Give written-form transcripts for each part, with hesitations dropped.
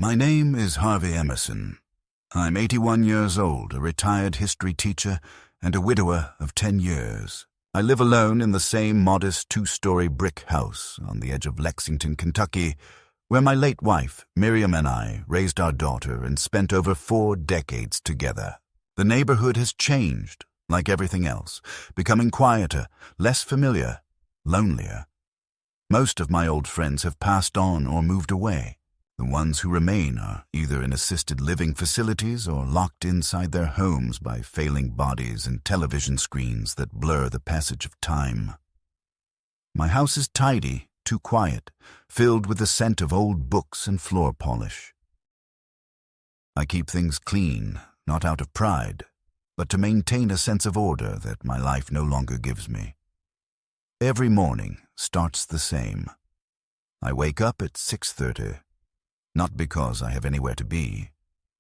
My name is Harvey Emerson. I'm 81 years old, a retired history teacher, and a widower of 10 years. I live alone in the same modest two-story brick house on the edge of Lexington, Kentucky, where my late wife, Miriam, and I raised our daughter and spent over 4 decades together. The neighborhood has changed, like everything else, becoming quieter, less familiar, lonelier. Most of my old friends have passed on or moved away. The ones who remain are either in assisted living facilities or locked inside their homes by failing bodies and television screens that blur the passage of time. My house is tidy, too quiet, filled with the scent of old books and floor polish. I keep things clean, not out of pride, but to maintain a sense of order that my life no longer gives me. Every morning starts the same. I wake up at 6:30, not because I have anywhere to be,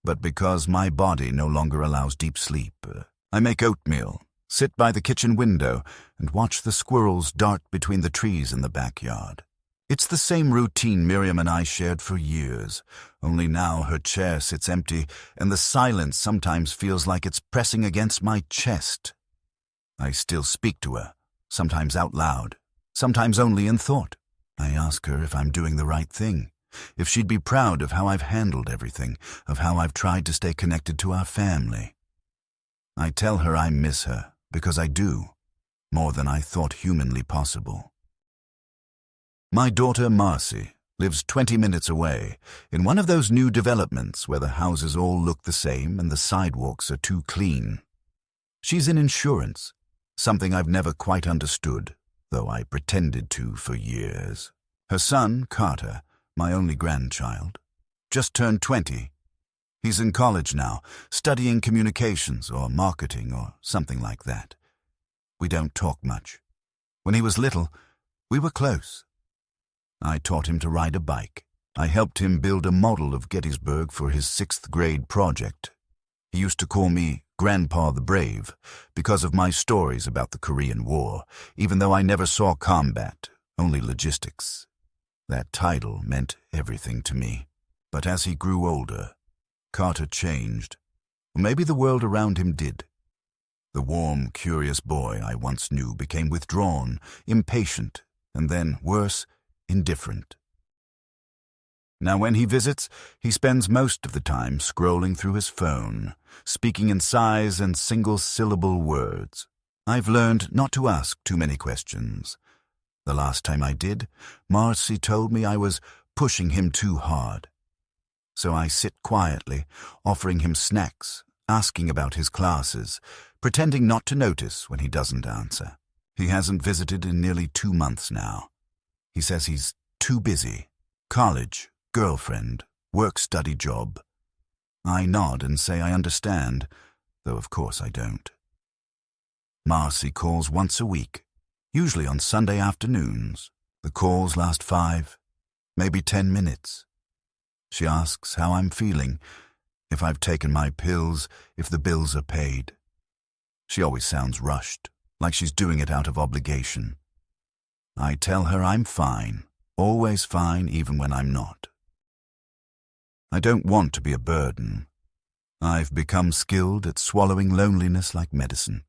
but because my body no longer allows deep sleep. I make oatmeal, sit by the kitchen window, and watch the squirrels dart between the trees in the backyard. It's the same routine Miriam and I shared for years, only now her chair sits empty, and the silence sometimes feels like it's pressing against my chest. I still speak to her, sometimes out loud, sometimes only in thought. I ask her if I'm doing the right thing, if she'd be proud of how I've handled everything, of how I've tried to stay connected to our family. I tell her I miss her, because I do, more than I thought humanly possible. My daughter Marcy lives 20 minutes away, in one of those new developments where the houses all look the same and the sidewalks are too clean. She's in insurance, something I've never quite understood, though I pretended to for years. Her son, Carter, my only grandchild, just turned 20. He's in college now, studying communications or marketing or something like that. We don't talk much. When he was little, we were close. I taught him to ride a bike. I helped him build a model of Gettysburg for his 6th grade project. He used to call me Grandpa the Brave because of my stories about the Korean War, even though I never saw combat, only logistics. That title meant everything to me. But as he grew older, Carter changed. Maybe the world around him did. The warm, curious boy I once knew became withdrawn, impatient, and then, worse, indifferent. Now when he visits, he spends most of the time scrolling through his phone, speaking in sighs and single-syllable words. I've learned not to ask too many questions. The last time I did, Marcy told me I was pushing him too hard. So I sit quietly, offering him snacks, asking about his classes, pretending not to notice when he doesn't answer. He hasn't visited in nearly 2 months now. He says he's too busy. College, girlfriend, work-study job. I nod and say I understand, though of course I don't. Marcy calls once a week, usually on Sunday afternoons. The calls last 5, maybe 10 minutes. She asks how I'm feeling, if I've taken my pills, if the bills are paid. She always sounds rushed, like she's doing it out of obligation. I tell her I'm fine, always fine even when I'm not. I don't want to be a burden. I've become skilled at swallowing loneliness like medicine.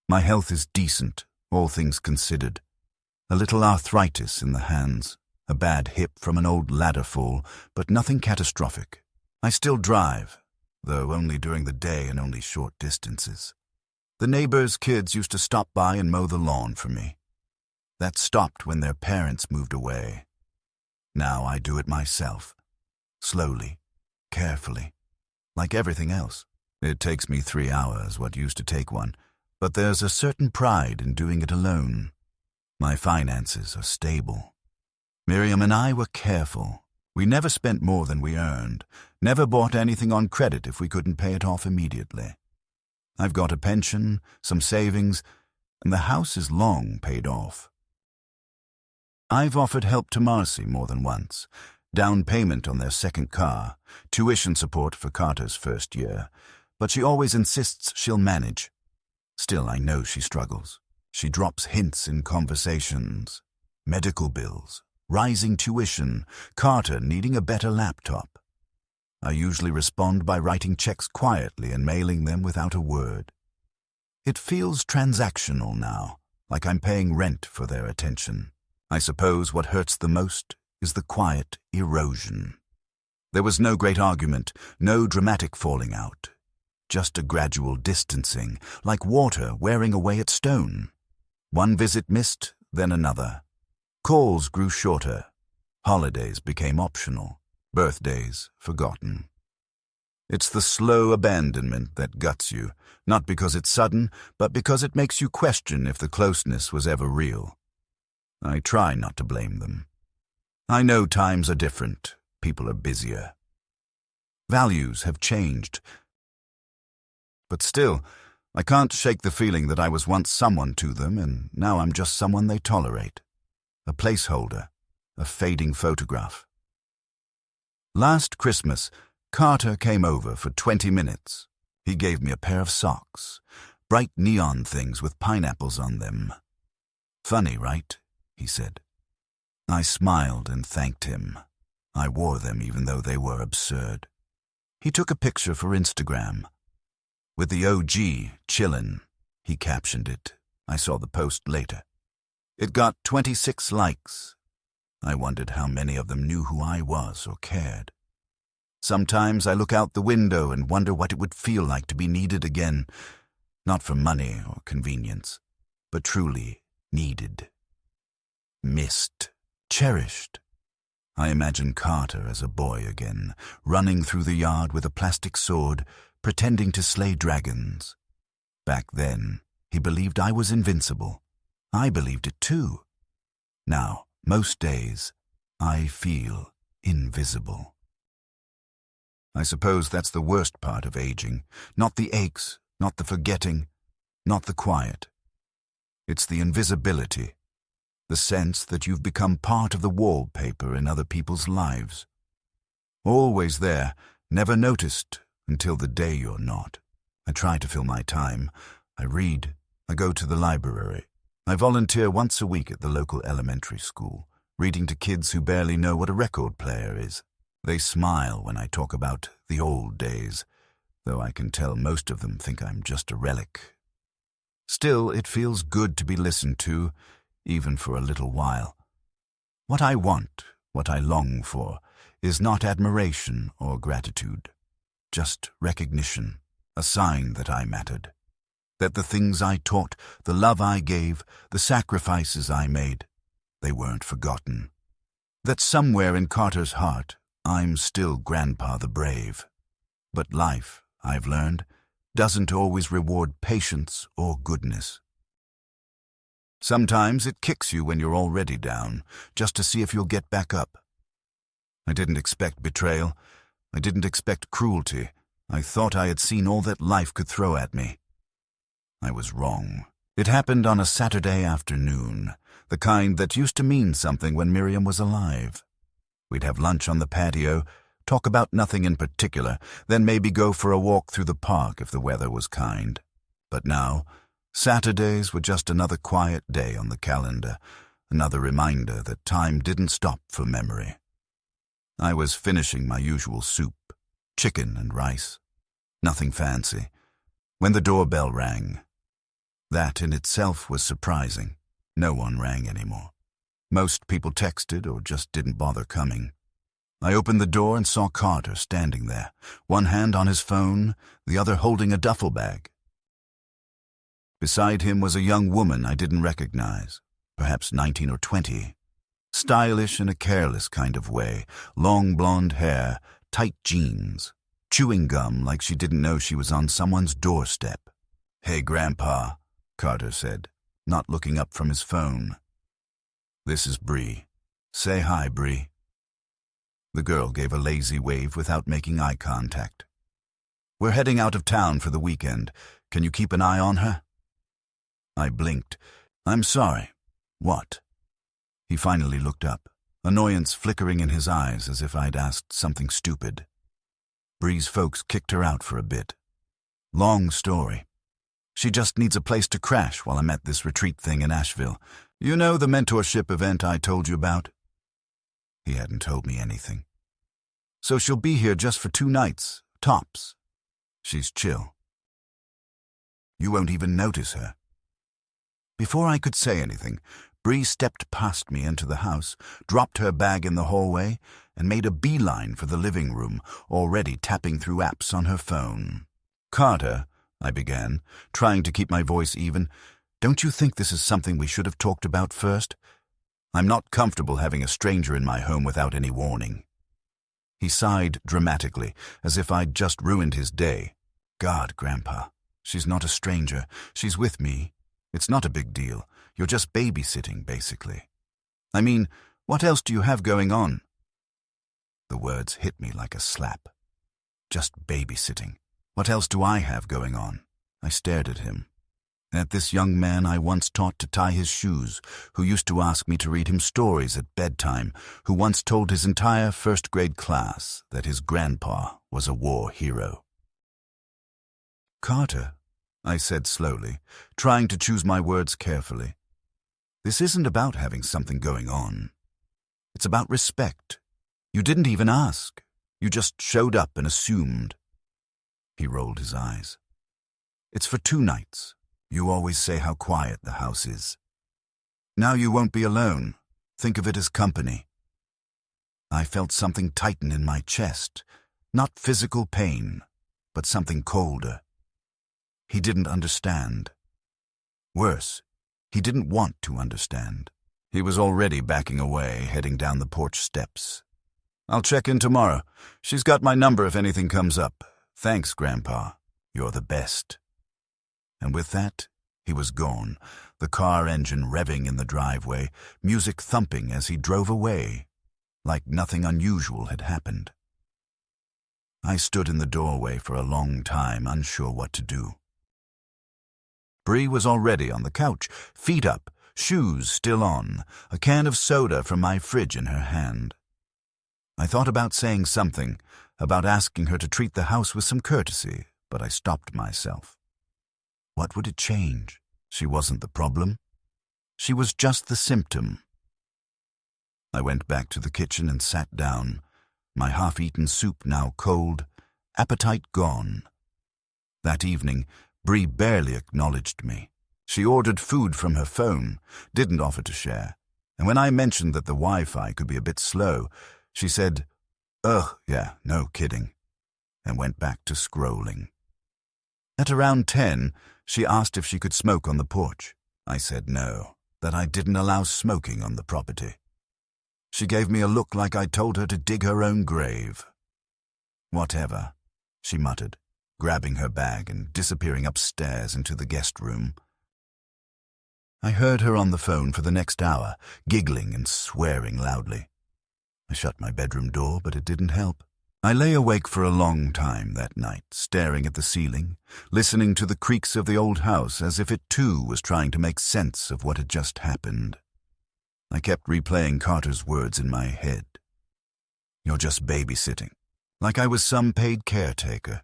My health is decent, all things considered. A little arthritis in the hands, a bad hip from an old ladder fall, but nothing catastrophic. I still drive, though only during the day and only short distances. The neighbors' kids used to stop by and mow the lawn for me. That stopped when their parents moved away. Now I do it myself, slowly, carefully, like everything else. It takes me 3 hours, what used to take 1, but there's a certain pride in doing it alone. My finances are stable. Miriam and I were careful. We never spent more than we earned, never bought anything on credit if we couldn't pay it off immediately. I've got a pension, some savings, and the house is long paid off. I've offered help to Marcy more than once. Down payment on their 2nd car, tuition support for Carter's 1st year, but she always insists she'll manage. Still, I know she struggles. She drops hints in conversations. Medical bills, rising tuition, Carter needing a better laptop. I usually respond by writing checks quietly and mailing them without a word. It feels transactional now, like I'm paying rent for their attention. I suppose what hurts the most is the quiet erosion. There was no great argument, no dramatic falling out, just a gradual distancing, like water wearing away at stone. One visit missed, then another. Calls grew shorter. Holidays became optional. Birthdays forgotten. It's the slow abandonment that guts you, not because it's sudden, but because it makes you question if the closeness was ever real. I try not to blame them. I know times are different. People are busier. Values have changed. But still, I can't shake the feeling that I was once someone to them, and now I'm just someone they tolerate. A placeholder, a fading photograph. Last Christmas, Carter came over for 20 minutes. He gave me a pair of socks, bright neon things with pineapples on them. "Funny, right?" he said. I smiled and thanked him. I wore them even though they were absurd. He took a picture for Instagram. "With the OG, chillin'," he captioned it. I saw the post later. It got 26 likes. I wondered how many of them knew who I was or cared. Sometimes I look out the window and wonder what it would feel like to be needed again, not for money or convenience, but truly needed. Missed, cherished. I imagine Carter as a boy again, running through the yard with a plastic sword, pretending to slay dragons. Back then, he believed I was invincible. I believed it too. Now, most days, I feel invisible. I suppose that's the worst part of aging. Not the aches, not the forgetting, not the quiet. It's the invisibility, the sense that you've become part of the wallpaper in other people's lives. Always there, never noticed until the day you're not. I try to fill my time. I read. I go to the library. I volunteer once a week at the local elementary school, reading to kids who barely know what a record player is. They smile when I talk about the old days, though I can tell most of them think I'm just a relic. Still, it feels good to be listened to, even for a little while. What I want, what I long for, is not admiration or gratitude, just recognition, a sign that I mattered. That the things I taught, the love I gave, the sacrifices I made, they weren't forgotten. That somewhere in Carter's heart, I'm still Grandpa the Brave. But life, I've learned, doesn't always reward patience or goodness. Sometimes it kicks you when you're already down, just to see if you'll get back up. I didn't expect betrayal. I didn't expect cruelty. I thought I had seen all that life could throw at me. I was wrong. It happened on a Saturday afternoon, the kind that used to mean something when Miriam was alive. We'd have lunch on the patio, talk about nothing in particular, then maybe go for a walk through the park if the weather was kind. But now, Saturdays were just another quiet day on the calendar, another reminder that time didn't stop for memory. I was finishing my usual soup, chicken and rice. Nothing fancy. When the doorbell rang. That in itself was surprising. No one rang anymore. Most people texted or just didn't bother coming. I opened the door and saw Carter standing there, one hand on his phone, the other holding a duffel bag. Beside him was a young woman I didn't recognize, perhaps 19 or 20. Stylish in a careless kind of way, long blonde hair, tight jeans, chewing gum like she didn't know she was on someone's doorstep. "Hey, Grandpa," Carter said, not looking up from his phone. "This is Bree. Say hi, Bree." The girl gave a lazy wave without making eye contact. "We're heading out of town for the weekend. Can you keep an eye on her?" I blinked. "I'm sorry. What?" He finally looked up, annoyance flickering in his eyes as if I'd asked something stupid. Bree's folks kicked her out for a bit. Long story. She just needs a place to crash while I'm at this retreat thing in Asheville. You know the mentorship event I told you about? He hadn't told me anything. So she'll be here just for 2 nights, tops. She's chill. You won't even notice her." Before I could say anything, Bree stepped past me into the house, dropped her bag in the hallway, and made a beeline for the living room, already tapping through apps on her phone. "Carter," I began, trying to keep my voice even, "don't you think this is something we should have talked about first? I'm not comfortable having a stranger in my home without any warning." He sighed dramatically, as if I'd just ruined his day. "God, Grandpa, she's not a stranger. She's with me. It's not a big deal. You're just babysitting, basically. I mean, what else do you have going on?" The words hit me like a slap. Just babysitting. What else do I have going on? I stared at him. At this young man I once taught to tie his shoes, who used to ask me to read him stories at bedtime, who once told his entire first-grade class that his grandpa was a war hero. "Carter," I said slowly, trying to choose my words carefully. "This isn't about having something going on. It's about respect. You didn't even ask. You just showed up and assumed." He rolled his eyes. "It's for 2 nights. You always say how quiet the house is. Now you won't be alone. Think of it as company." I felt something tighten in my chest, not physical pain, but something colder. He didn't understand. Worse, he didn't want to understand. He was already backing away, heading down the porch steps. "I'll check in tomorrow. She's got my number if anything comes up. Thanks, Grandpa. You're the best." And with that, he was gone, the car engine revving in the driveway, music thumping as he drove away, like nothing unusual had happened. I stood in the doorway for a long time, unsure what to do. Bree was already on the couch, feet up, shoes still on, a can of soda from my fridge in her hand. I thought about saying something, about asking her to treat the house with some courtesy, but I stopped myself. What would it change? She wasn't the problem. She was just the symptom. I went back to the kitchen and sat down, my half-eaten soup now cold, appetite gone. That evening, Bree barely acknowledged me. She ordered food from her phone, didn't offer to share, and when I mentioned that the Wi-Fi could be a bit slow, she said, "Ugh, yeah, no kidding," and went back to scrolling. At around 10, she asked if she could smoke on the porch. I said no, that I didn't allow smoking on the property. She gave me a look like I told her to dig her own grave. "Whatever," she muttered, grabbing her bag and disappearing upstairs into the guest room. I heard her on the phone for the next hour, giggling and swearing loudly. I shut my bedroom door, but it didn't help. I lay awake for a long time that night, staring at the ceiling, listening to the creaks of the old house as if it too was trying to make sense of what had just happened. I kept replaying Carter's words in my head. "You're just babysitting," like I was some paid caretaker,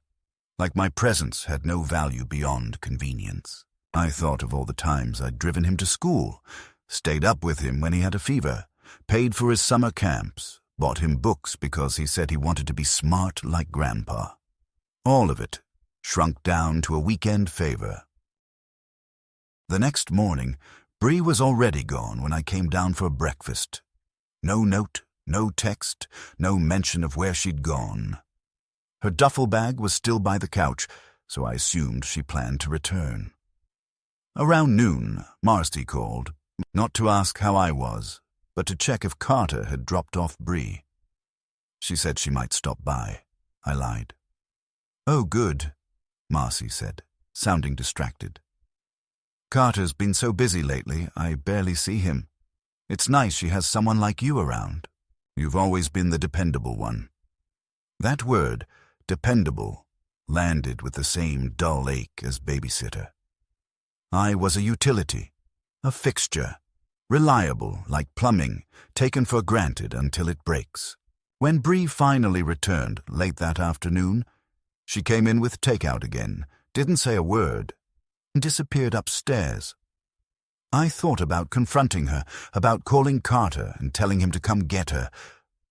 like my presence had no value beyond convenience. I thought of all the times I'd driven him to school, stayed up with him when he had a fever, paid for his summer camps, bought him books because he said he wanted to be smart like Grandpa. All of it shrunk down to a weekend favor. The next morning, Bree was already gone when I came down for breakfast. No note, no text, no mention of where she'd gone. Her duffel bag was still by the couch, so I assumed she planned to return. Around noon, Marcy called, not to ask how I was, but to check if Carter had dropped off Bree. She said she might stop by. I lied. "Oh, good," Marcy said, sounding distracted. "Carter's been so busy lately, I barely see him. It's nice she has someone like you around. You've always been the dependable one." That word, dependable, landed with the same dull ache as babysitter. I was a utility, a fixture, reliable like plumbing, taken for granted until it breaks. When Bree finally returned late that afternoon, she came in with takeout again, didn't say a word, and disappeared upstairs. I thought about confronting her, about calling Carter and telling him to come get her,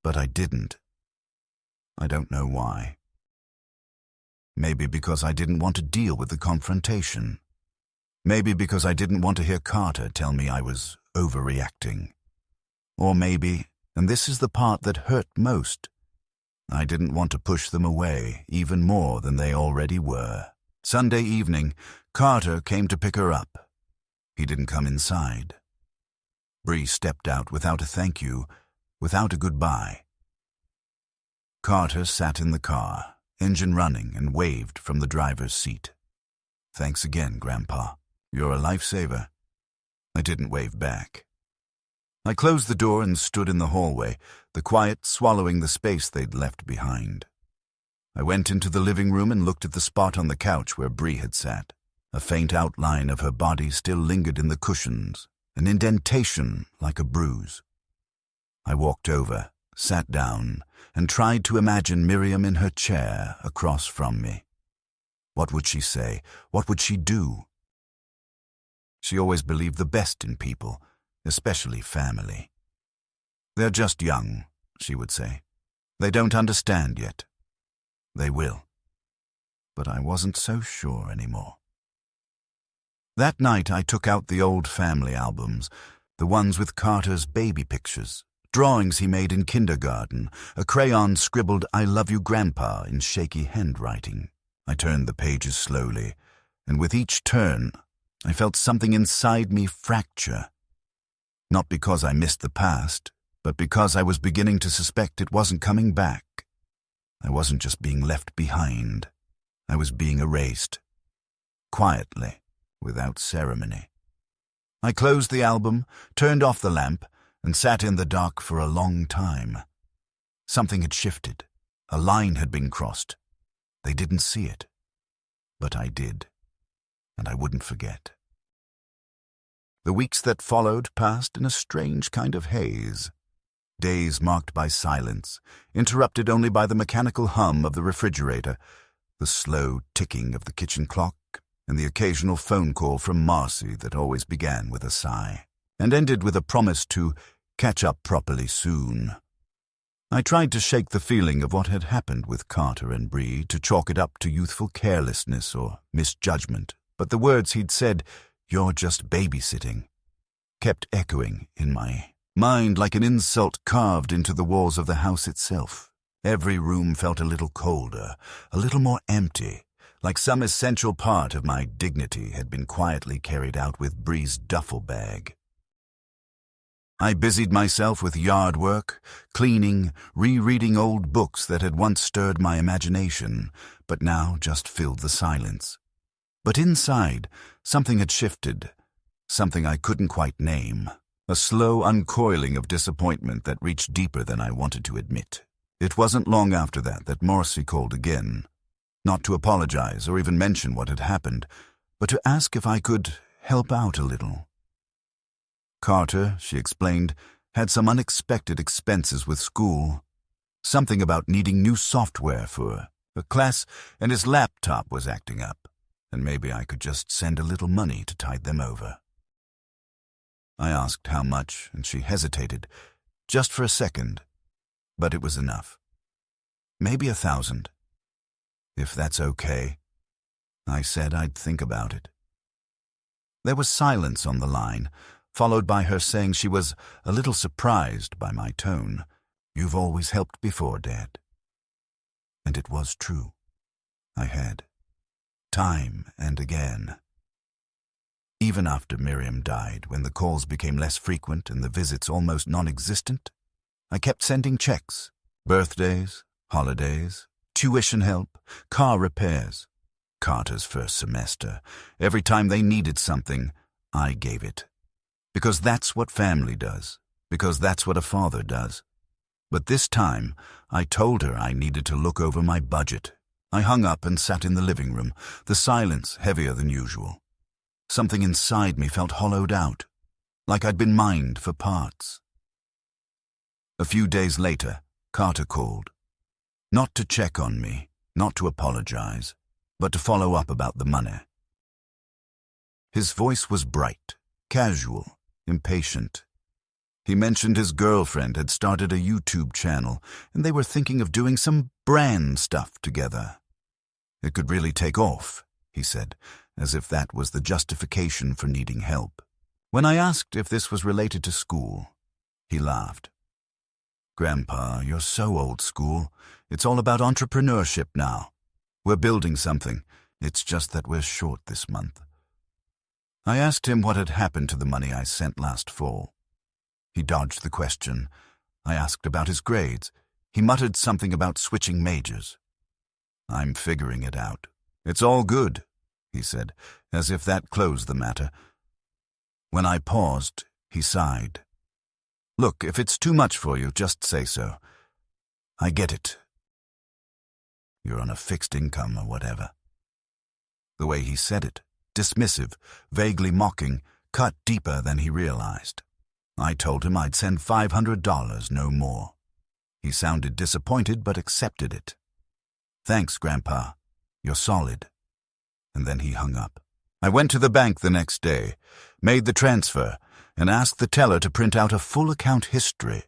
but I didn't. I don't know why. Maybe because I didn't want to deal with the confrontation. Maybe because I didn't want to hear Carter tell me I was overreacting. Or maybe, and this is the part that hurt most, I didn't want to push them away even more than they already were. Sunday evening, Carter came to pick her up. He didn't come inside. Bree stepped out without a thank you, without a goodbye. Carter sat in the car, engine running, and waved from the driver's seat. "Thanks again, Grandpa. You're a lifesaver." I didn't wave back. I closed the door and stood in the hallway, the quiet swallowing the space they'd left behind. I went into the living room and looked at the spot on the couch where Bree had sat. A faint outline of her body still lingered in the cushions, an indentation like a bruise. I walked over, sat down, and tried to imagine Miriam in her chair across from me. What would she say? What would she do? She always believed the best in people, especially family. "They're just young," she would say. "They don't understand yet. They will." But I wasn't so sure anymore. That night I took out the old family albums, the ones with Carter's baby pictures, drawings he made in kindergarten, a crayon scribbled "I love you, Grandpa" in shaky handwriting. I turned the pages slowly, and with each turn I felt something inside me fracture. Not because I missed the past, but because I was beginning to suspect it wasn't coming back. I wasn't just being left behind. I was being erased. Quietly, without ceremony. I closed the album, turned off the lamp, and sat in the dark for a long time. Something had shifted. A line had been crossed. They didn't see it. But I did. And I wouldn't forget. The weeks that followed passed in a strange kind of haze. Days marked by silence, interrupted only by the mechanical hum of the refrigerator, the slow ticking of the kitchen clock, and the occasional phone call from Marcy that always began with a sigh, and ended with a promise to catch up properly soon. I tried to shake the feeling of what had happened with Carter and Bree, to chalk it up to youthful carelessness or misjudgment, but the words he'd said, "You're just babysitting," kept echoing in my mind like an insult carved into the walls of the house itself. Every room felt a little colder, a little more empty, like some essential part of my dignity had been quietly carried out with Bree's duffel bag. I busied myself with yard work, cleaning, rereading old books that had once stirred my imagination, but now just filled the silence. But inside, something had shifted, something I couldn't quite name, a slow uncoiling of disappointment that reached deeper than I wanted to admit. It wasn't long after that Marcy called again, not to apologize or even mention what had happened, but to ask if I could help out a little. Carter, she explained, had some unexpected expenses with school, something about needing new software for a class, and his laptop was acting up, and maybe I could just send a little money to tide them over. I asked how much, and she hesitated, just for a second, but it was enough. "Maybe 1,000. "If that's okay," I said I'd think about it. There was silence on the line, followed by her saying she was a little surprised by my tone. "You've always helped before, Dad." And it was true. I had. Time and again. Even after Miriam died, when the calls became less frequent and the visits almost non-existent, I kept sending checks, birthdays, holidays, tuition help, car repairs. Carter's first semester. Every time they needed something, I gave it. Because that's what family does. Because that's what a father does. But this time, I told her I needed to look over my budget. I hung up and sat in the living room, the silence heavier than usual. Something inside me felt hollowed out, like I'd been mined for parts. A few days later, Carter called. Not to check on me, not to apologize, but to follow up about the money. His voice was bright, casual, impatient. He mentioned his girlfriend had started a YouTube channel, and they were thinking of doing some brand stuff together. It could really take off, he said, as if that was the justification for needing help. When I asked if this was related to school, he laughed. Grandpa, you're so old school. It's all about entrepreneurship now. We're building something. It's just that we're short this month. I asked him what had happened to the money I sent last fall. He dodged the question. I asked about his grades. He muttered something about switching majors. I'm figuring it out. It's all good, he said, as if that closed the matter. When I paused, he sighed. Look, if it's too much for you, just say so. I get it. You're on a fixed income or whatever. The way he said it, dismissive, vaguely mocking, cut deeper than he realized. I told him I'd send $500, no more. He sounded disappointed but accepted it. Thanks, Grandpa. You're solid. And then he hung up. I went to the bank the next day, made the transfer, and asked the teller to print out a full account history.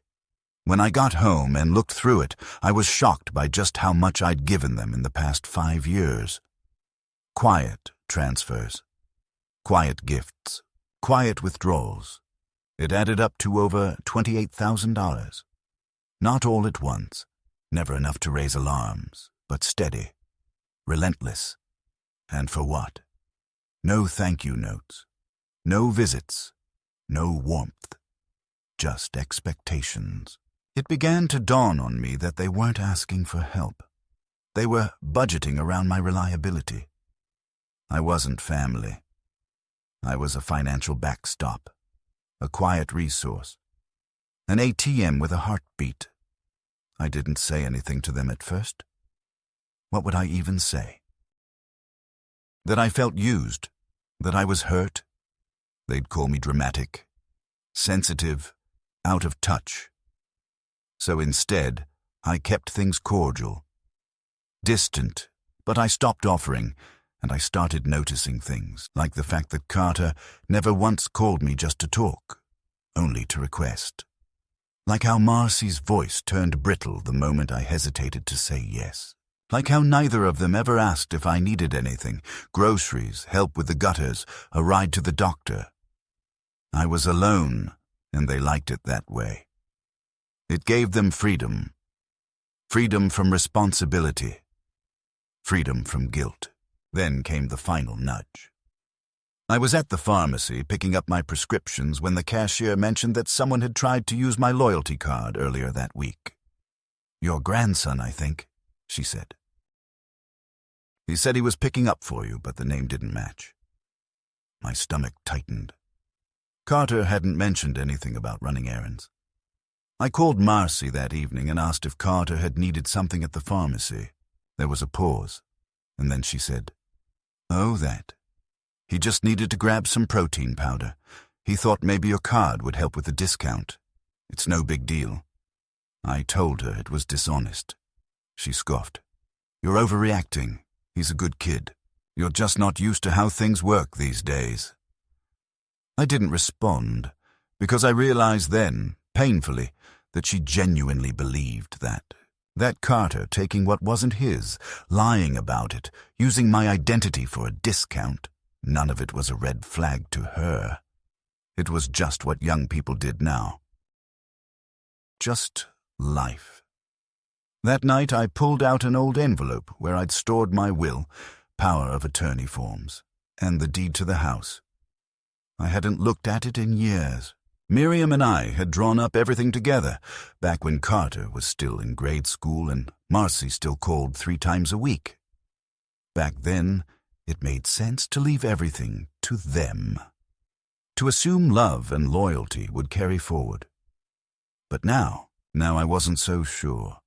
When I got home and looked through it, I was shocked by just how much I'd given them in the past 5 years. Quiet transfers, quiet gifts, quiet withdrawals. It added up to over $28,000. Not all at once, never enough to raise alarms, but steady, relentless. And for what? No thank you notes, no visits, no warmth, just expectations. It began to dawn on me that they weren't asking for help. They were budgeting around my reliability. I wasn't family. I was a financial backstop, a quiet resource, an ATM with a heartbeat. I didn't say anything to them at first. What would I even say? That I felt used, that I was hurt. They'd call me dramatic, sensitive, out of touch. So instead, I kept things cordial, distant, but I stopped offering, and I started noticing things, like the fact that Carter never once called me just to talk, only to request. Like how Marcy's voice turned brittle the moment I hesitated to say yes. Like how neither of them ever asked if I needed anything, groceries, help with the gutters, a ride to the doctor. I was alone, and they liked it that way. It gave them freedom. Freedom from responsibility. Freedom from guilt. Then came the final nudge. I was at the pharmacy picking up my prescriptions when the cashier mentioned that someone had tried to use my loyalty card earlier that week. Your grandson, I think, she said. He said he was picking up for you, but the name didn't match. My stomach tightened. Carter hadn't mentioned anything about running errands. I called Marcy that evening and asked if Carter had needed something at the pharmacy. There was a pause, and then she said, "Oh, that. He just needed to grab some protein powder. He thought maybe your card would help with the discount. It's no big deal." I told her it was dishonest. She scoffed. "You're overreacting. He's a good kid. You're just not used to how things work these days." I didn't respond, because I realized then, painfully, that she genuinely believed that. That Carter taking what wasn't his, lying about it, using my identity for a discount, none of it was a red flag to her. It was just what young people did now. Just life. That night I pulled out an old envelope where I'd stored my will, power of attorney forms, and the deed to the house. I hadn't looked at it in years. Miriam and I had drawn up everything together, back when Carter was still in grade school and Marcy still called 3 times a week. Back then, it made sense to leave everything to them. To assume love and loyalty would carry forward. But now I wasn't so sure.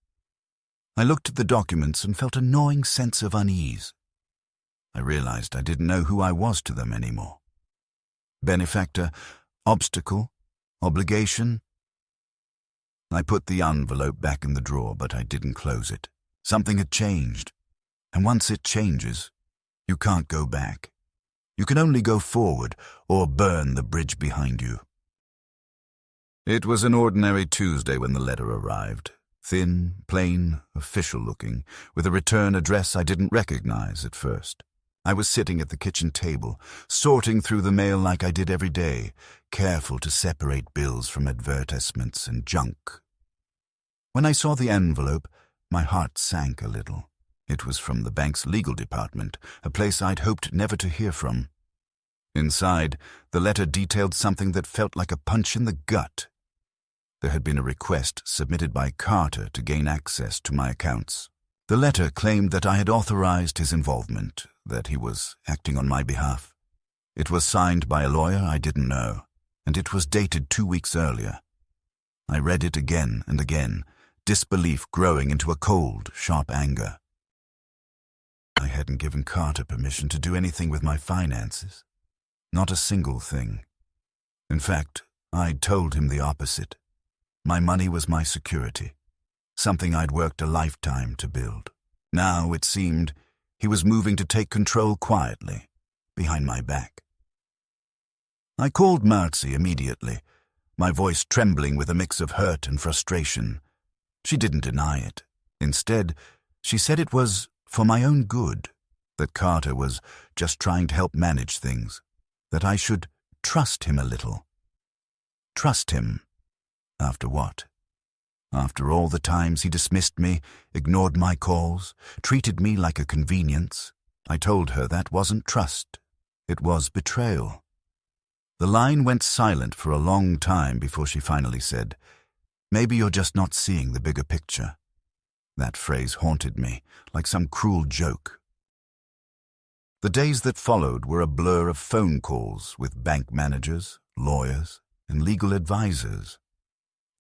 I looked at the documents and felt a gnawing sense of unease. I realized I didn't know who I was to them anymore. Benefactor, obstacle, obligation. I put the envelope back in the drawer, but I didn't close it. Something had changed. And once it changes, you can't go back. You can only go forward or burn the bridge behind you. It was an ordinary Tuesday when the letter arrived. Thin, plain, official-looking, with a return address I didn't recognize at first. I was sitting at the kitchen table, sorting through the mail like I did every day, careful to separate bills from advertisements and junk. When I saw the envelope, my heart sank a little. It was from the bank's legal department, a place I'd hoped never to hear from. Inside, the letter detailed something that felt like a punch in the gut. There had been a request submitted by Carter to gain access to my accounts. The letter claimed that I had authorized his involvement, that he was acting on my behalf. It was signed by a lawyer I didn't know, and it was dated 2 weeks earlier. I read it again and again, disbelief growing into a cold, sharp anger. I hadn't given Carter permission to do anything with my finances. Not a single thing. In fact, I'd told him the opposite. My money was my security, something I'd worked a lifetime to build. Now, it seemed, he was moving to take control quietly, behind my back. I called Marcy immediately, my voice trembling with a mix of hurt and frustration. She didn't deny it. Instead, she said it was for my own good, that Carter was just trying to help manage things, that I should trust him a little. Trust him. After what? After all the times he dismissed me, ignored my calls, treated me like a convenience. I told her that wasn't trust. It was betrayal. The line went silent for a long time before she finally said, "Maybe you're just not seeing the bigger picture." That phrase haunted me, like some cruel joke. The days that followed were a blur of phone calls with bank managers, lawyers, and legal advisors.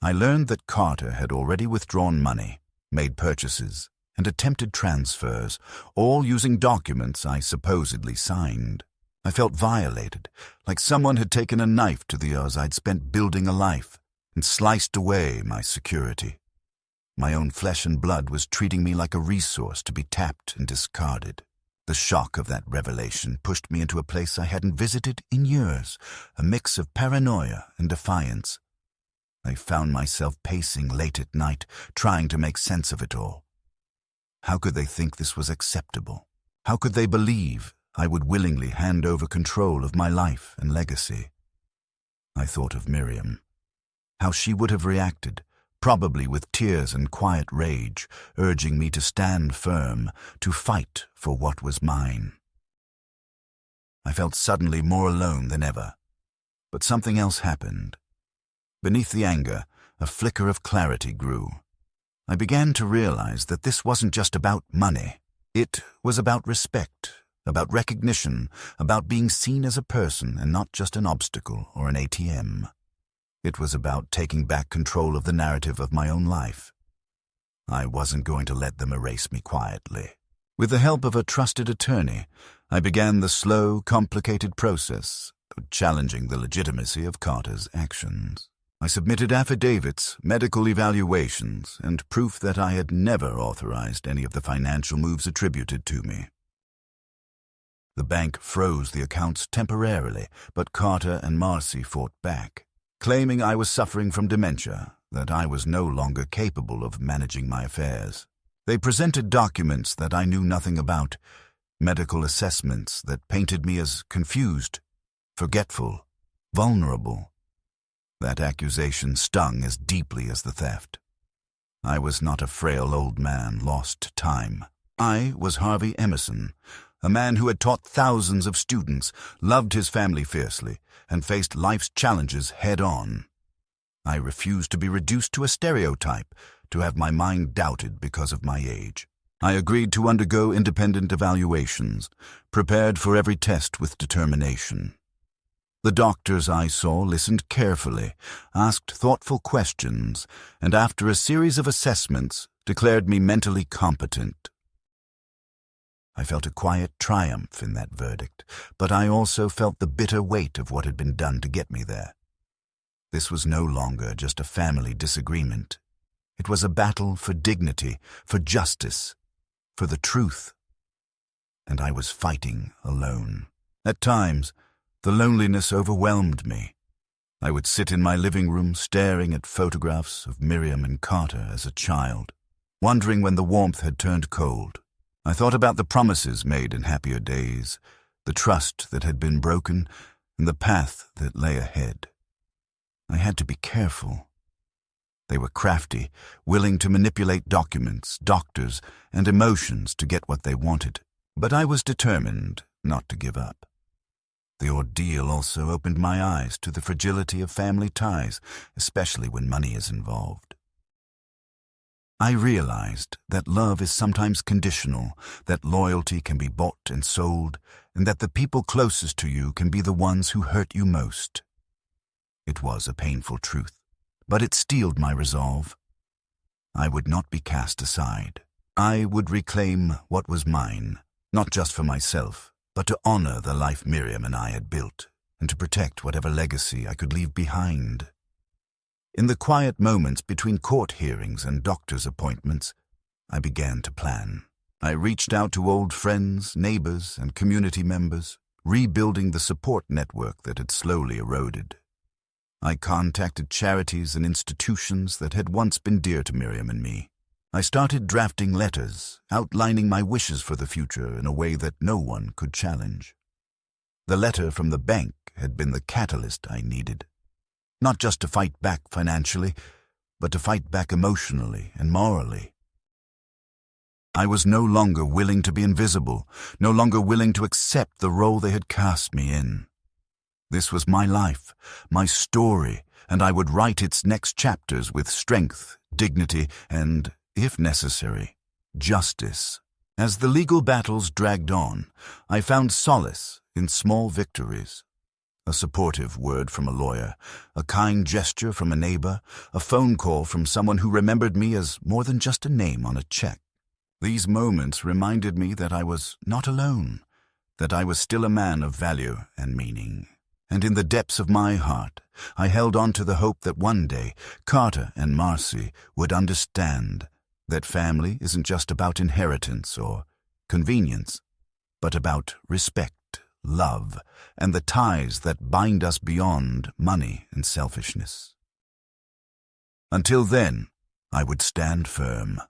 I learned that Carter had already withdrawn money, made purchases, and attempted transfers, all using documents I supposedly signed. I felt violated, like someone had taken a knife to the years I'd spent building a life and sliced away my security. My own flesh and blood was treating me like a resource to be tapped and discarded. The shock of that revelation pushed me into a place I hadn't visited in years, a mix of paranoia and defiance. I found myself pacing late at night, trying to make sense of it all. How could they think this was acceptable? How could they believe I would willingly hand over control of my life and legacy? I thought of Miriam, how she would have reacted, probably with tears and quiet rage, urging me to stand firm, to fight for what was mine. I felt suddenly more alone than ever. But something else happened. Beneath the anger, a flicker of clarity grew. I began to realize that this wasn't just about money. It was about respect, about recognition, about being seen as a person and not just an obstacle or an ATM. It was about taking back control of the narrative of my own life. I wasn't going to let them erase me quietly. With the help of a trusted attorney, I began the slow, complicated process of challenging the legitimacy of Carter's actions. I submitted affidavits, medical evaluations, and proof that I had never authorized any of the financial moves attributed to me. The bank froze the accounts temporarily, but Carter and Marcy fought back, claiming I was suffering from dementia, that I was no longer capable of managing my affairs. They presented documents that I knew nothing about, medical assessments that painted me as confused, forgetful, vulnerable. That accusation stung as deeply as the theft. I was not a frail old man lost to time. I was Harvey Emerson, a man who had taught thousands of students, loved his family fiercely, and faced life's challenges head-on. I refused to be reduced to a stereotype, to have my mind doubted because of my age. I agreed to undergo independent evaluations, prepared for every test with determination. The doctors I saw listened carefully, asked thoughtful questions, and after a series of assessments, declared me mentally competent. I felt a quiet triumph in that verdict, but I also felt the bitter weight of what had been done to get me there. This was no longer just a family disagreement. It was a battle for dignity, for justice, for the truth. And I was fighting alone. At times, the loneliness overwhelmed me. I would sit in my living room staring at photographs of Miriam and Carter as a child, wondering when the warmth had turned cold. I thought about the promises made in happier days, the trust that had been broken, and the path that lay ahead. I had to be careful. They were crafty, willing to manipulate documents, doctors, and emotions to get what they wanted, but I was determined not to give up. The ordeal also opened my eyes to the fragility of family ties, especially when money is involved. I realized that love is sometimes conditional, that loyalty can be bought and sold, and that the people closest to you can be the ones who hurt you most. It was a painful truth, but it steeled my resolve. I would not be cast aside. I would reclaim what was mine, not just for myself, but to honor the life Miriam and I had built, and to protect whatever legacy I could leave behind. In the quiet moments between court hearings and doctor's appointments, I began to plan. I reached out to old friends, neighbors, and community members, rebuilding the support network that had slowly eroded. I contacted charities and institutions that had once been dear to Miriam and me. I started drafting letters, outlining my wishes for the future in a way that no one could challenge. The letter from the bank had been the catalyst I needed, not just to fight back financially, but to fight back emotionally and morally. I was no longer willing to be invisible, no longer willing to accept the role they had cast me in. This was my life, my story, and I would write its next chapters with strength, dignity, and, if necessary, justice. As the legal battles dragged on, I found solace in small victories. A supportive word from a lawyer, a kind gesture from a neighbor, a phone call from someone who remembered me as more than just a name on a check. These moments reminded me that I was not alone, that I was still a man of value and meaning. And in the depths of my heart, I held on to the hope that one day Carter and Marcy would understand that family isn't just about inheritance or convenience, but about respect, love, and the ties that bind us beyond money and selfishness. Until then, I would stand firm.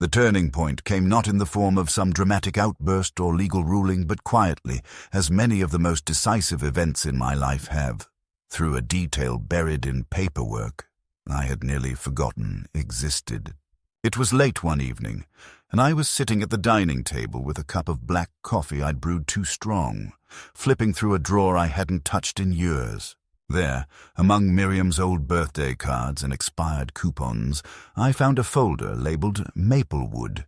The turning point came not in the form of some dramatic outburst or legal ruling, but quietly, as many of the most decisive events in my life have, through a detail buried in paperwork I had nearly forgotten existed. It was late one evening, and I was sitting at the dining table with a cup of black coffee I'd brewed too strong, flipping through a drawer I hadn't touched in years. There, among Miriam's old birthday cards and expired coupons, I found a folder labeled Maplewood.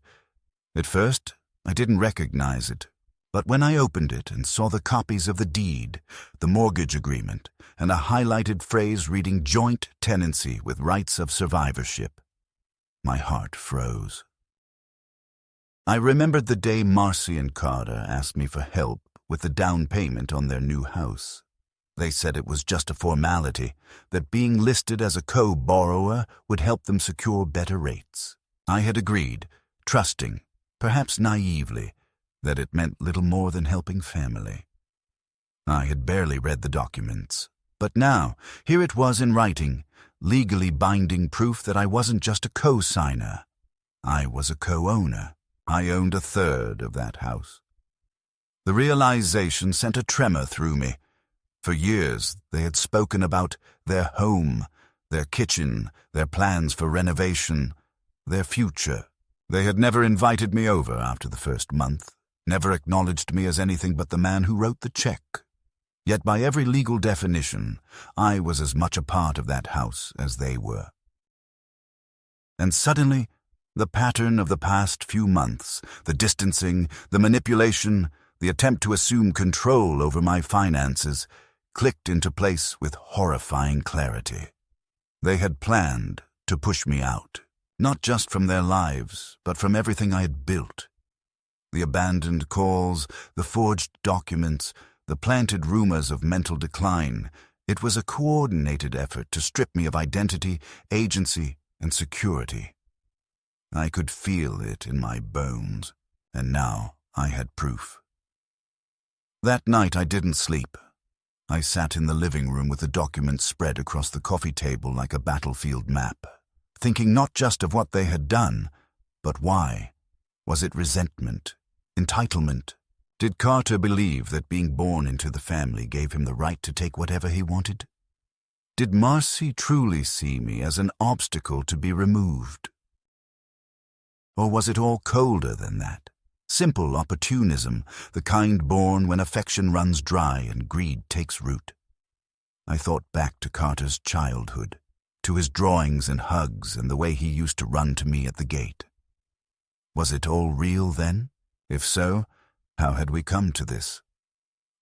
At first, I didn't recognize it, but when I opened it and saw the copies of the deed, the mortgage agreement, and a highlighted phrase reading joint tenancy with rights of survivorship, my heart froze. I remembered the day Marcy and Carter asked me for help with the down payment on their new house. They said it was just a formality, that being listed as a co-borrower would help them secure better rates. I had agreed, trusting, perhaps naively, that it meant little more than helping family. I had barely read the documents, but now, here it was in writing, legally binding proof that I wasn't just a co-signer. I was a co-owner. I owned a third of that house. The realization sent a tremor through me. For years, they had spoken about their home, their kitchen, their plans for renovation, their future. They had never invited me over after the first month, never acknowledged me as anything but the man who wrote the check. Yet by every legal definition, I was as much a part of that house as they were. And suddenly, the pattern of the past few months, the distancing, the manipulation, the attempt to assume control over my finances, clicked into place with horrifying clarity. They had planned to push me out, not just from their lives, but from everything I had built. The abandoned calls, the forged documents, the planted rumors of mental decline. It was a coordinated effort to strip me of identity, agency, and security. I could feel it in my bones, and now I had proof. That night I didn't sleep. I sat in the living room with the documents spread across the coffee table like a battlefield map, thinking not just of what they had done, but why. Was it resentment? Entitlement? Did Carter believe that being born into the family gave him the right to take whatever he wanted? Did Marcy truly see me as an obstacle to be removed? Or was it all colder than that? Simple opportunism, the kind born when affection runs dry and greed takes root. I thought back to Carter's childhood, to his drawings and hugs and the way he used to run to me at the gate. Was it all real then? If so, how had we come to this?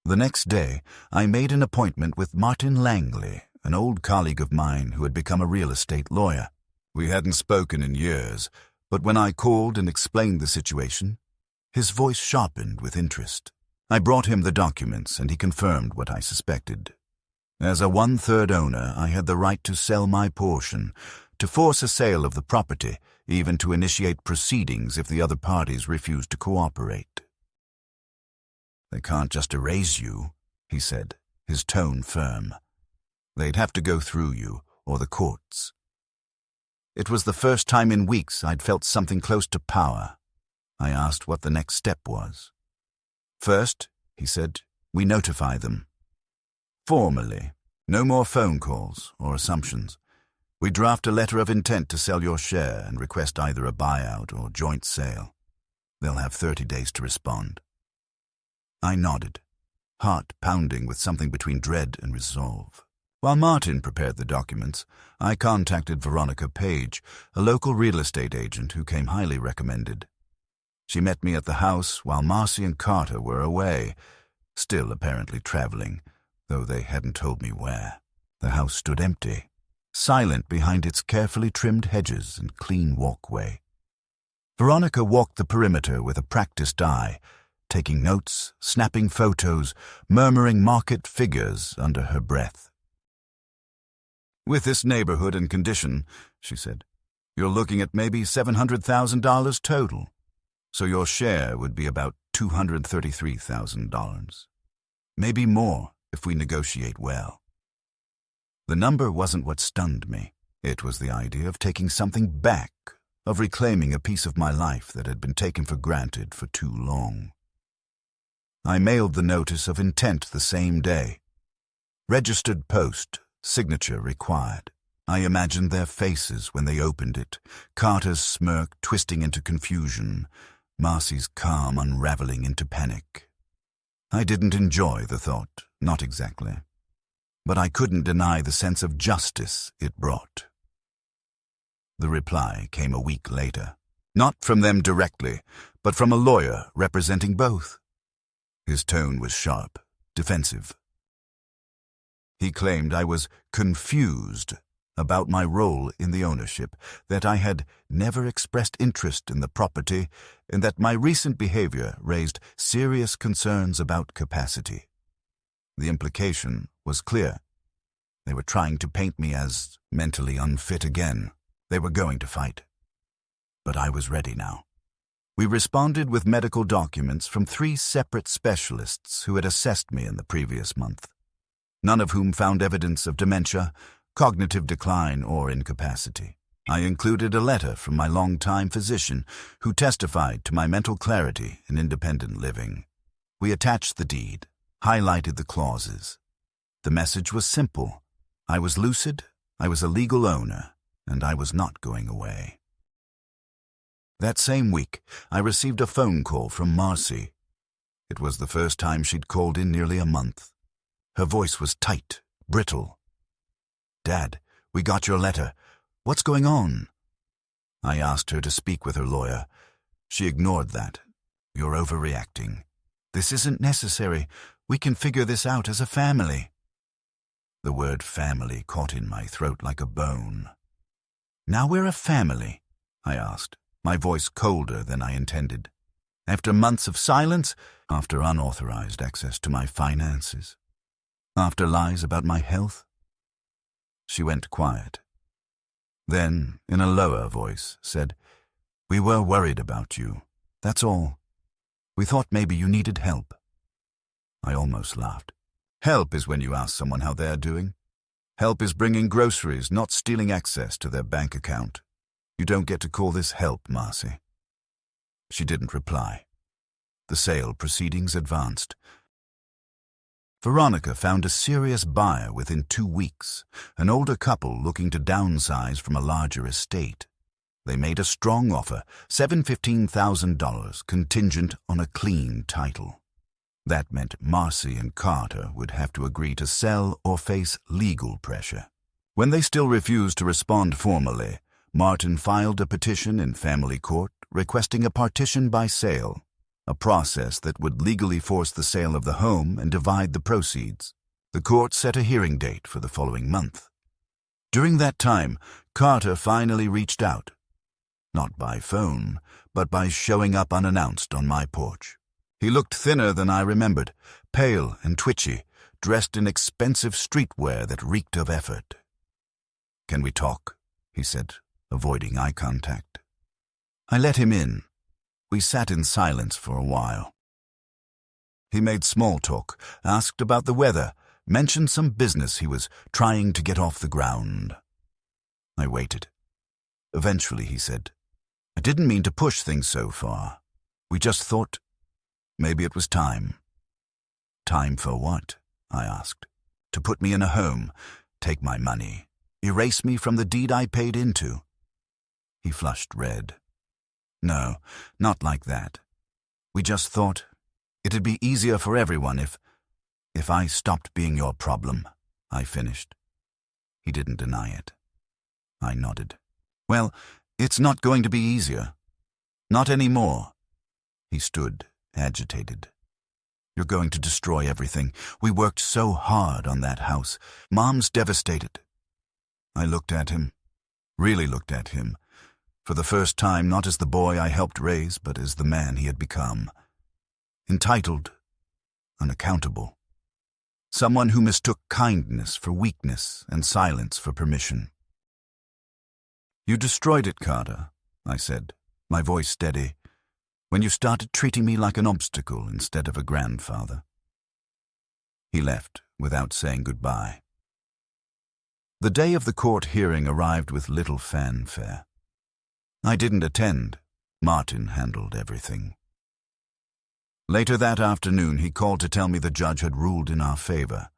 The next day, I made an appointment with Martin Langley, an old colleague of mine who had become a real estate lawyer. We hadn't spoken in years, but when I called and explained the situation, his voice sharpened with interest. I brought him the documents, and he confirmed what I suspected. As a one-third owner, I had the right to sell my portion, to force a sale of the property, even to initiate proceedings if the other parties refused to cooperate. "They can't just erase you," he said, his tone firm. "They'd have to go through you, or the courts." It was the first time in weeks I'd felt something close to power. I asked what the next step was. "First," he said, "we notify them. Formally. No more phone calls or assumptions. We draft a letter of intent to sell your share and request either a buyout or joint sale. They'll have 30 days to respond." I nodded, heart pounding with something between dread and resolve. While Martin prepared the documents, I contacted Veronica Page, a local real estate agent who came highly recommended. She met me at the house while Marcy and Carter were away, still apparently traveling, though they hadn't told me where. The house stood empty, silent behind its carefully trimmed hedges and clean walkway. Veronica walked the perimeter with a practiced eye, taking notes, snapping photos, murmuring market figures under her breath. "With this neighborhood and condition," she said, "you're looking at maybe $700,000 total. So your share would be about $233,000. Maybe more if we negotiate well." The number wasn't what stunned me. It was the idea of taking something back, of reclaiming a piece of my life that had been taken for granted for too long. I mailed the notice of intent the same day. Registered post, signature required. I imagined their faces when they opened it, Carter's smirk twisting into confusion, Marcy's calm unraveling into panic. I didn't enjoy the thought, not exactly. But I couldn't deny the sense of justice it brought. The reply came a week later. Not from them directly, but from a lawyer representing both. His tone was sharp, defensive. He claimed I was confused about my role in the ownership, that I had never expressed interest in the property, and that my recent behavior raised serious concerns about capacity. The implication was clear. They were trying to paint me as mentally unfit again. They were going to fight. But I was ready now. We responded with medical documents from 3 separate specialists who had assessed me in the previous month, none of whom found evidence of dementia, cognitive decline, or incapacity. I included a letter from my longtime physician who testified to my mental clarity and independent living. We attached the deed, highlighted the clauses. The message was simple. I was lucid, I was a legal owner, and I was not going away. That same week, I received a phone call from Marcy. It was the first time she'd called in nearly a month. Her voice was tight, brittle. "Dad, we got your letter. What's going on?" I asked her to speak with her lawyer. She ignored that. "You're overreacting. This isn't necessary. We can figure this out as a family." The word family caught in my throat like a bone. "Now we're a family?" I asked, my voice colder than I intended. After months of silence, after unauthorized access to my finances, after lies about my health. She went quiet. Then, in a lower voice, said, "We were worried about you. That's all. We thought maybe you needed help." I almost laughed. Help is when you ask someone how they're doing. Help is bringing groceries, not stealing access to their bank account. You don't get to call this help, Marcy." She didn't reply. The sale proceedings advanced. Veronica found a serious buyer within 2 weeks, an older couple looking to downsize from a larger estate. They made a strong offer, $715,000, contingent on a clean title. That meant Marcy and Carter would have to agree to sell or face legal pressure. When they still refused to respond formally, Martin filed a petition in family court requesting a partition by sale, a process that would legally force the sale of the home and divide the proceeds. The court set a hearing date for the following month. During that time, Carter finally reached out. Not by phone, but by showing up unannounced on my porch. He looked thinner than I remembered, pale and twitchy, dressed in expensive streetwear that reeked of effort. "Can we talk?" he said, avoiding eye contact. I let him in. We sat in silence for a while. He made small talk, asked about the weather, mentioned some business he was trying to get off the ground. I waited. Eventually he said, "I didn't mean to push things so far. We just thought maybe it was time." "Time for what?" I asked. "To put me in a home, take my money, erase me from the deed I paid into." He flushed red. "No, not like that. We just thought it'd be easier for everyone if I stopped being your problem," I finished. He didn't deny it. I nodded. "Well, it's not going to be easier. Not anymore." He stood, agitated. "You're going to destroy everything. We worked so hard on that house. Mom's devastated." I looked at him, really looked at him, for the first time not as the boy I helped raise, but as the man he had become. Entitled, unaccountable. Someone who mistook kindness for weakness and silence for permission. "You destroyed it, Carter," I said, my voice steady, "when you started treating me like an obstacle instead of a grandfather." He left without saying goodbye. The day of the court hearing arrived with little fanfare. I didn't attend. Martin handled everything. Later that afternoon, he called to tell me the judge had ruled in our favor.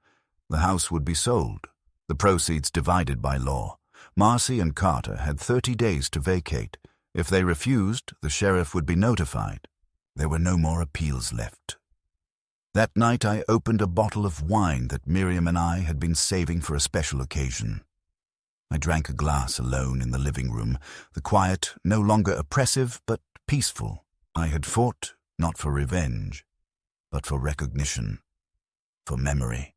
The house would be sold, the proceeds divided by law. Marcy and Carter had 30 days to vacate. If they refused, the sheriff would be notified. There were no more appeals left. That night I opened a bottle of wine that Miriam and I had been saving for a special occasion. I drank a glass alone in the living room, the quiet no longer oppressive but peaceful. I had fought not for revenge, but for recognition, for memory,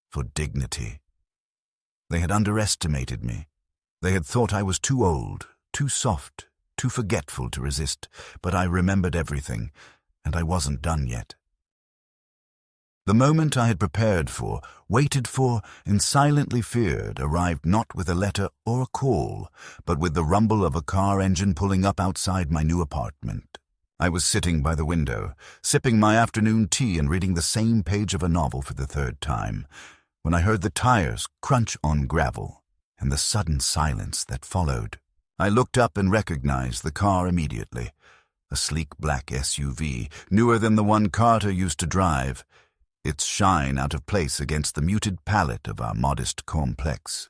for dignity. They had underestimated me. They had thought I was too old, too soft, too forgetful to resist, but I remembered everything, and I wasn't done yet. The moment I had prepared for, waited for, and silently feared arrived not with a letter or a call, but with the rumble of a car engine pulling up outside my new apartment. I was sitting by the window, sipping my afternoon tea and reading the same page of a novel for the 3rd time, when I heard the tires crunch on gravel and the sudden silence that followed. I looked up and recognized the car immediately. A sleek black SUV, newer than the one Carter used to drive, its shine out of place against the muted palette of our modest complex.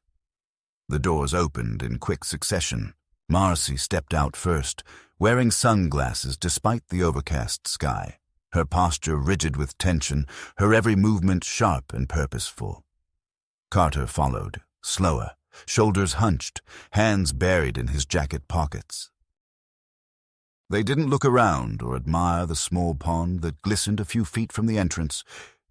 The doors opened in quick succession. Marcy stepped out first, wearing sunglasses despite the overcast sky, her posture rigid with tension, her every movement sharp and purposeful. Carter followed, slower, shoulders hunched, hands buried in his jacket pockets. They didn't look around or admire the small pond that glistened a few feet from the entrance,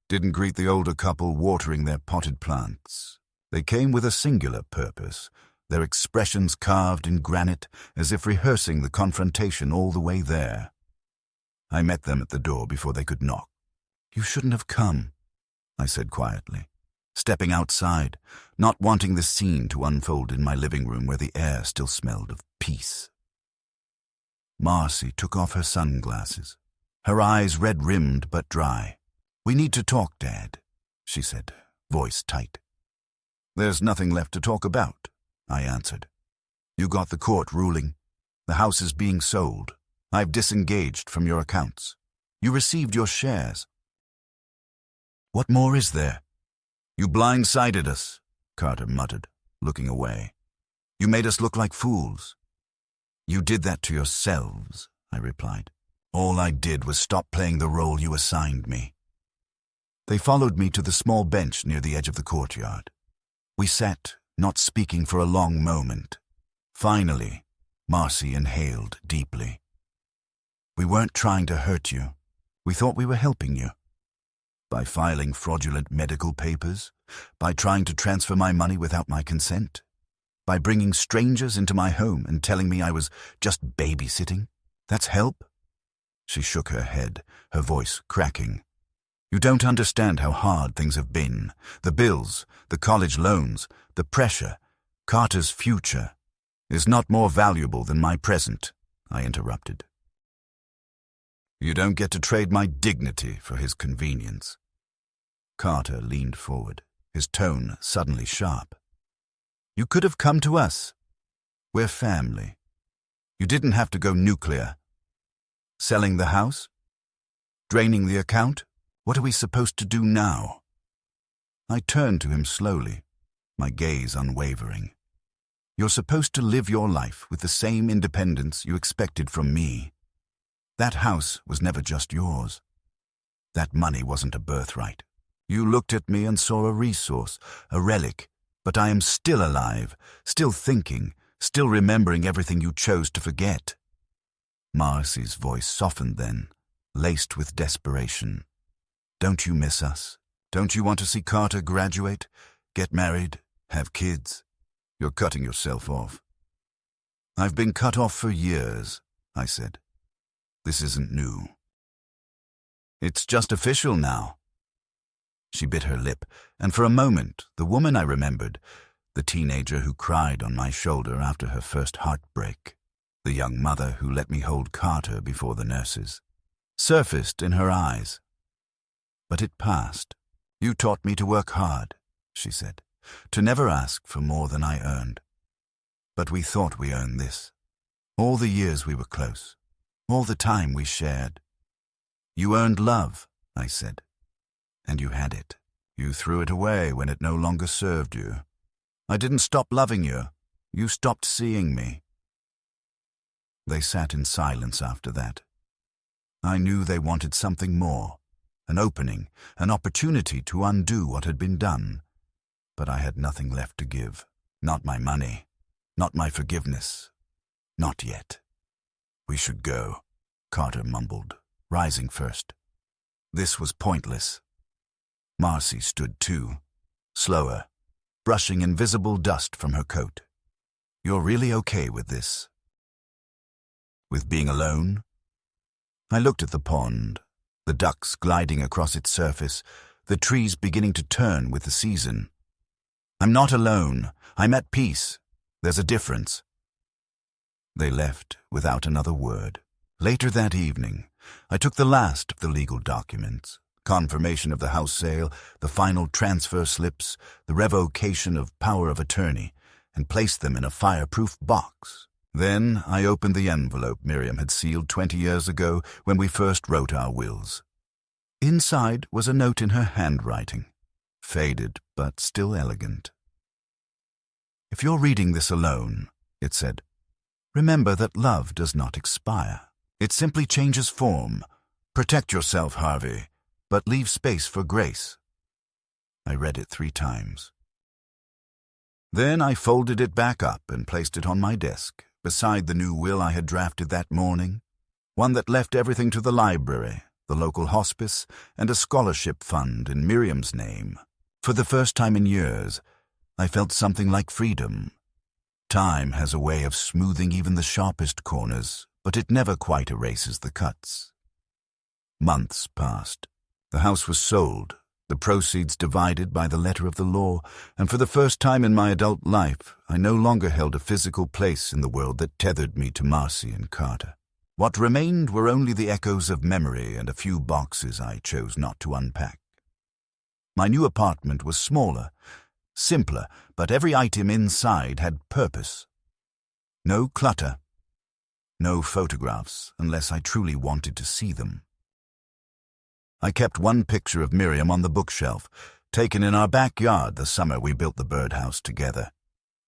didn't greet the older couple watering their potted plants. They came with a singular purpose, their expressions carved in granite as if rehearsing the confrontation all the way there. I met them at the door before they could knock. "You shouldn't have come," I said quietly, stepping outside, not wanting the scene to unfold in my living room where the air still smelled of peace. Marcy took off her sunglasses, her eyes red-rimmed but dry. "We need to talk, Dad." she said, voice tight. There's nothing left to talk about, I answered. You got the court ruling. The house is being sold. I've disengaged from your accounts. You received your shares. What more is there? You blindsided us, Carter muttered, looking away. You made us look like fools. You did that to yourselves, I replied. All I did was stop playing the role you assigned me. They followed me to the small bench near the edge of the courtyard. We sat, not speaking for a long moment. Finally, Marcy inhaled deeply. We weren't trying to hurt you. We thought we were helping you. By filing fraudulent medical papers, by trying to transfer my money without my consent, by bringing strangers into my home and telling me I was just babysitting. That's help? She shook her head, her voice cracking. You don't understand how hard things have been. The bills, the college loans, the pressure. Carter's future is not more valuable than my present, I interrupted. You don't get to trade my dignity for his convenience. Carter leaned forward, his tone suddenly sharp. You could have come to us. We're family. You didn't have to go nuclear. Selling the house? Draining the account? What are we supposed to do now? I turned to him slowly, my gaze unwavering. You're supposed to live your life with the same independence you expected from me. That house was never just yours. That money wasn't a birthright. You looked at me and saw a resource, a relic, but I am still alive, still thinking, still remembering everything you chose to forget. Marcy's voice softened then, laced with desperation. Don't you miss us? Don't you want to see Carter graduate, get married, have kids? You're cutting yourself off. I've been cut off for years, I said. This isn't new. It's just official now. She bit her lip, and for a moment, the woman I remembered, the teenager who cried on my shoulder after her first heartbreak, the young mother who let me hold Carter before the nurses, surfaced in her eyes. But it passed. You taught me to work hard, she said, to never ask for more than I earned. But we thought we earned this. All the years we were close, all the time we shared. You earned love, I said, and you had it. You threw it away when it no longer served you. I didn't stop loving you. You stopped seeing me. They sat in silence after that. I knew they wanted something more, an opening, an opportunity to undo what had been done. But I had nothing left to give. Not my money, not my forgiveness. Not yet. We should go, Carter mumbled, rising first. This was pointless. Marcy stood too, slower, brushing invisible dust from her coat. You're really okay with this? With being alone? I looked at the pond, the ducks gliding across its surface, the trees beginning to turn with the season. I'm not alone. I'm at peace. There's a difference. They left without another word. Later that evening, I took the last of the legal documents, confirmation of the house sale, the final transfer slips, the revocation of power of attorney, and placed them in a fireproof box. Then I opened the envelope Miriam had sealed 20 years ago when we first wrote our wills. Inside was a note in her handwriting, faded but still elegant. If you're reading this alone, it said, remember that love does not expire. It simply changes form. Protect yourself, Harvey, but leave space for grace. I read it 3 times. Then I folded it back up and placed it on my desk, beside the new will I had drafted that morning, one that left everything to the library, the local hospice, and a scholarship fund in Miriam's name. For the first time in years, I felt something like freedom. Time has a way of smoothing even the sharpest corners, but it never quite erases the cuts. Months passed. The house was sold, the proceeds divided by the letter of the law, and for the first time in my adult life, I no longer held a physical place in the world that tethered me to Marcy and Carter. What remained were only the echoes of memory and a few boxes I chose not to unpack. My new apartment was smaller, simpler, but every item inside had purpose. No clutter. No photographs, unless I truly wanted to see them. I kept one picture of Miriam on the bookshelf, taken in our backyard the summer we built the birdhouse together.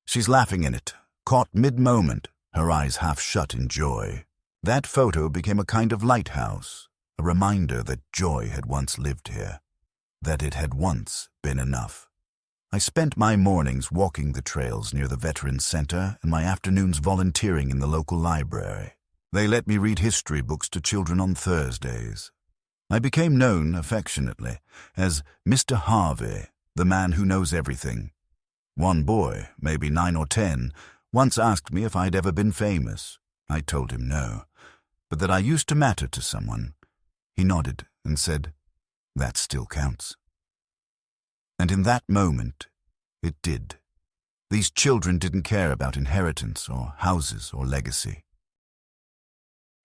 She's laughing in it, caught mid-moment, her eyes half shut in joy. That photo became a kind of lighthouse, a reminder that joy had once lived here, that it had once been enough. I spent my mornings walking the trails near the Veterans Center and my afternoons volunteering in the local library. They let me read history books to children on Thursdays. I became known affectionately as Mr. Harvey, the man who knows everything. One boy, maybe 9 or 10, once asked me if I'd ever been famous. I told him no, but that I used to matter to someone. He nodded and said, "That still counts." And in that moment, it did. These children didn't care about inheritance or houses or legacy.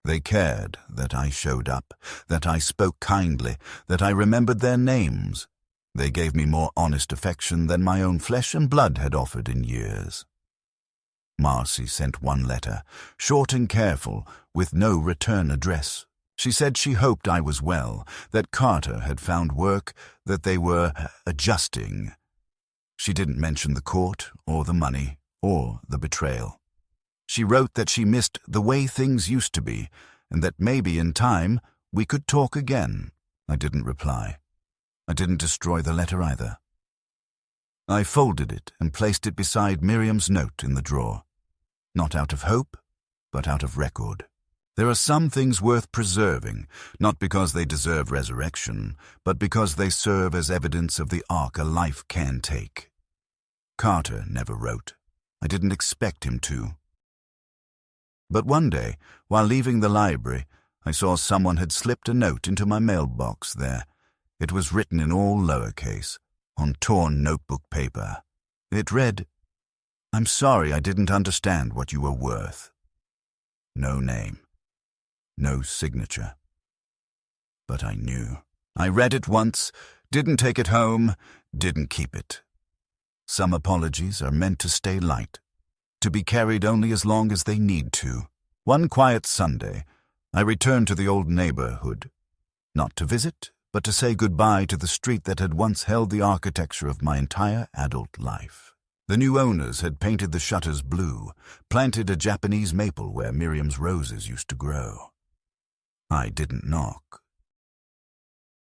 They cared that I showed up, that I spoke kindly, that I remembered their names. They gave me more honest affection than my own flesh and blood had offered in years. Marcy sent one letter, short and careful, with no return address. She said she hoped I was well, that Carter had found work, that they were adjusting. She didn't mention the court, or the money, or the betrayal. She wrote that she missed the way things used to be, and that maybe in time we could talk again. I didn't reply. I didn't destroy the letter either. I folded it and placed it beside Miriam's note in the drawer. Not out of hope, but out of record. There are some things worth preserving, not because they deserve resurrection, but because they serve as evidence of the arc a life can take. Carter never wrote. I didn't expect him to. But one day, while leaving the library, I saw someone had slipped a note into my mailbox there. It was written in all lowercase, on torn notebook paper. It read, "I'm sorry I didn't understand what you were worth." No name. No signature. But I knew. I read it once, didn't take it home, didn't keep it. Some apologies are meant to stay light, to be carried only as long as they need to. One quiet Sunday, I returned to the old neighborhood, not to visit, but to say goodbye to the street that had once held the architecture of my entire adult life. The new owners had painted the shutters blue, planted a Japanese maple where Miriam's roses used to grow. I didn't knock.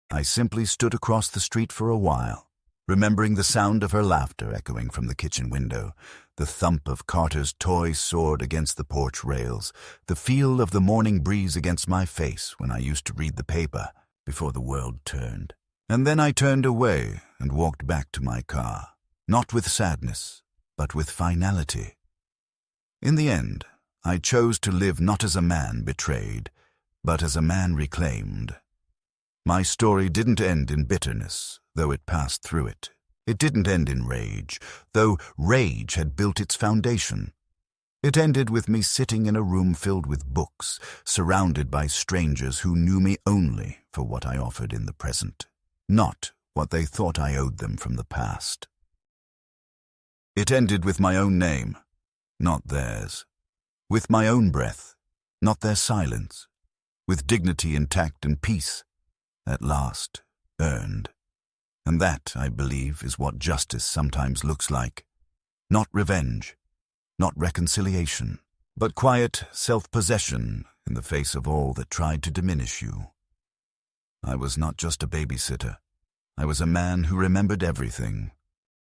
I simply stood across the street for a while, remembering the sound of her laughter echoing from the kitchen window, the thump of Carter's toy sword against the porch rails, the feel of the morning breeze against my face when I used to read the paper before the world turned. And then I turned away and walked back to my car, not with sadness, but with finality. In the end, I chose to live not as a man betrayed, but as a man reclaimed. My story didn't end in bitterness, though it passed through it. It didn't end in rage, though rage had built its foundation. It ended with me sitting in a room filled with books, surrounded by strangers who knew me only for what I offered in the present, not what they thought I owed them from the past. It ended with my own name, not theirs. With my own breath, not their silence. With dignity intact and peace, at last, earned. And that, I believe, is what justice sometimes looks like. Not revenge, not reconciliation, but quiet self-possession in the face of all that tried to diminish you. I was not just a babysitter. I was a man who remembered everything,